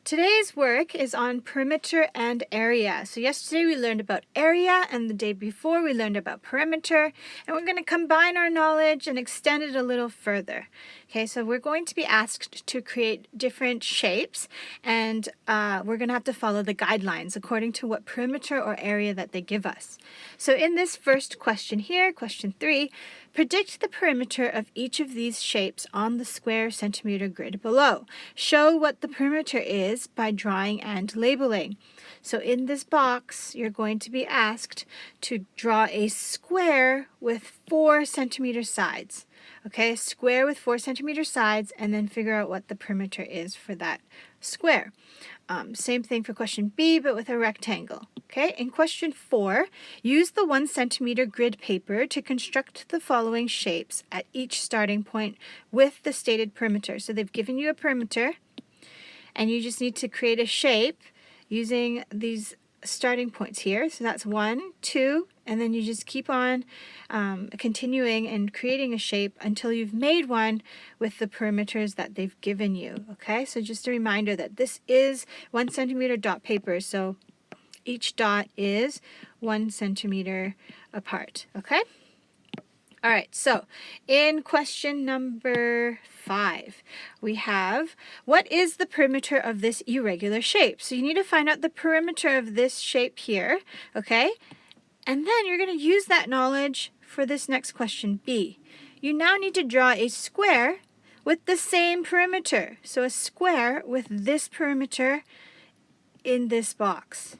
Today's work is on perimeter and area. So yesterday we learned about area and the day before we learned about perimeter, and we're going to combine our knowledge and extend it a little further. Okay, so we're going to be asked to create different shapes, and we're going to have to follow the guidelines according to what perimeter or area that they give us. So in this first question here, question 3, predict the perimeter of each of these shapes on the square centimeter grid below. Show what the perimeter is by drawing and labeling. So in this box, you're going to be asked to draw a square with 4 centimeter sides. Okay, a square with 4 centimeter sides, and then figure out what the perimeter is for that square. Same thing for question B, but with a rectangle. Okay, in question 4, use the 1 centimeter grid paper to construct the following shapes at each starting point with the stated perimeter. So they've given you a perimeter, and you just need to create a shape using these starting points here. So that's 1, 2, and then you just keep on continuing and creating a shape until you've made one with the perimeters that they've given you. Okay, so just a reminder that this is 1 centimeter dot paper, so each dot is 1 centimeter apart. Okay. All right, so in question number 5, we have, what is the perimeter of this irregular shape? So you need to find out the perimeter of this shape here, okay? And then you're going to use that knowledge for this next question, B. You now need to draw a square with the same perimeter. So a square with this perimeter in this box,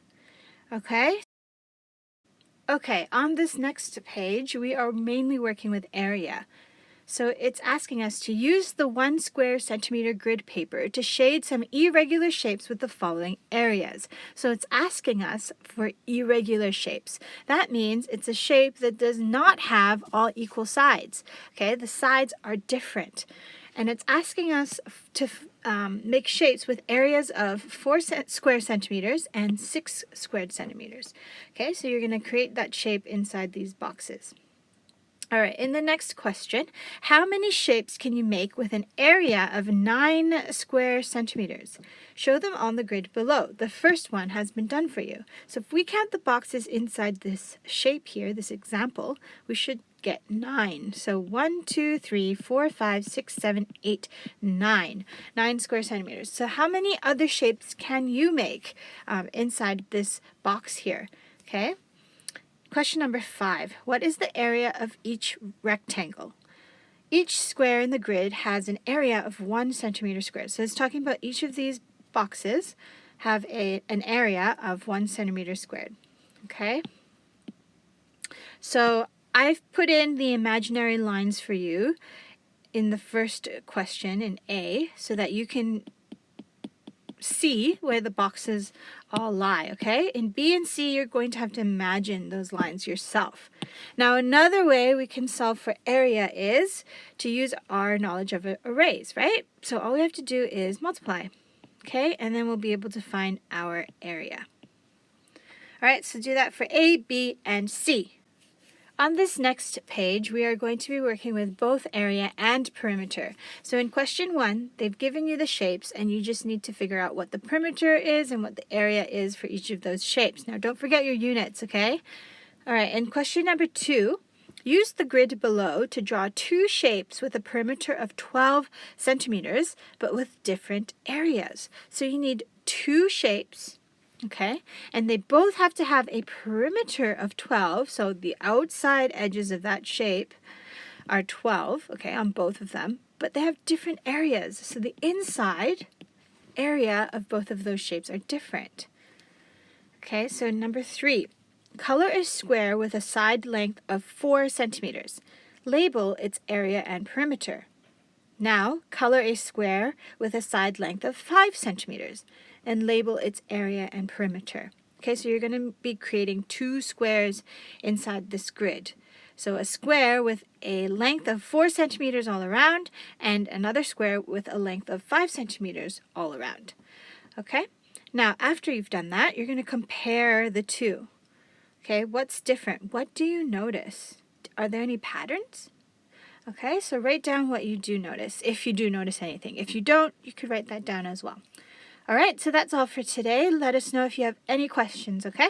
okay? Okay, on this next page, we are mainly working with area. So it's asking us to use the 1 square centimeter grid paper to shade some irregular shapes with the following areas. So it's asking us for irregular shapes. That means it's a shape that does not have all equal sides. Okay, the sides are different. And it's asking us to make shapes with areas of 4 square centimeters and 6 squared centimeters. Okay, so you're going to create that shape inside these boxes. All right, in the next question, how many shapes can you make with an area of 9 square centimeters? Show them on the grid below. The first one has been done for you. So if we count the boxes inside this shape here, this example, we should get 9. So 1, 2, 3, 4, 5, 6, 7, 8, 9. 9 square centimeters. So how many other shapes can you make inside this box here? Okay. Question number 5. What is the area of each rectangle? Each square in the grid has an area of 1 centimeter squared. So it's talking about each of these boxes have an area of 1 centimeter squared. Okay? So I've put in the imaginary lines for you in the first question in A so that you can see where the boxes all lie, okay? In B and C, you're going to have to imagine those lines yourself. Now, another way we can solve for area is to use our knowledge of arrays, right? So all we have to do is multiply, okay? And then we'll be able to find our area. All right, so do that for A, B, and C. On this next page, we are going to be working with both area and perimeter. So in question 1, they've given you the shapes, and you just need to figure out what the perimeter is and what the area is for each of those shapes. Now, don't forget your units, okay? All right, in question number 2, use the grid below to draw 2 shapes with a perimeter of 12 centimeters, but with different areas. So you need 2 shapes. Okay, and they both have to have a perimeter of 12, so the outside edges of that shape are 12, okay, on both of them, but they have different areas, so the inside area of both of those shapes are different. Okay, so number 3, color a square with a side length of 4 centimeters. Label its area and perimeter. Now, color a square with a side length of 5 centimeters and label its area and perimeter. Okay, so you're going to be creating 2 squares inside this grid. So a square with a length of 4 centimeters all around and another square with a length of 5 centimeters all around. Okay, now after you've done that, you're going to compare the two. Okay, what's different? What do you notice? Are there any patterns? Okay, so write down what you do notice, if you do notice anything. If you don't, you could write that down as well. All right, so that's all for today. Let us know if you have any questions, okay?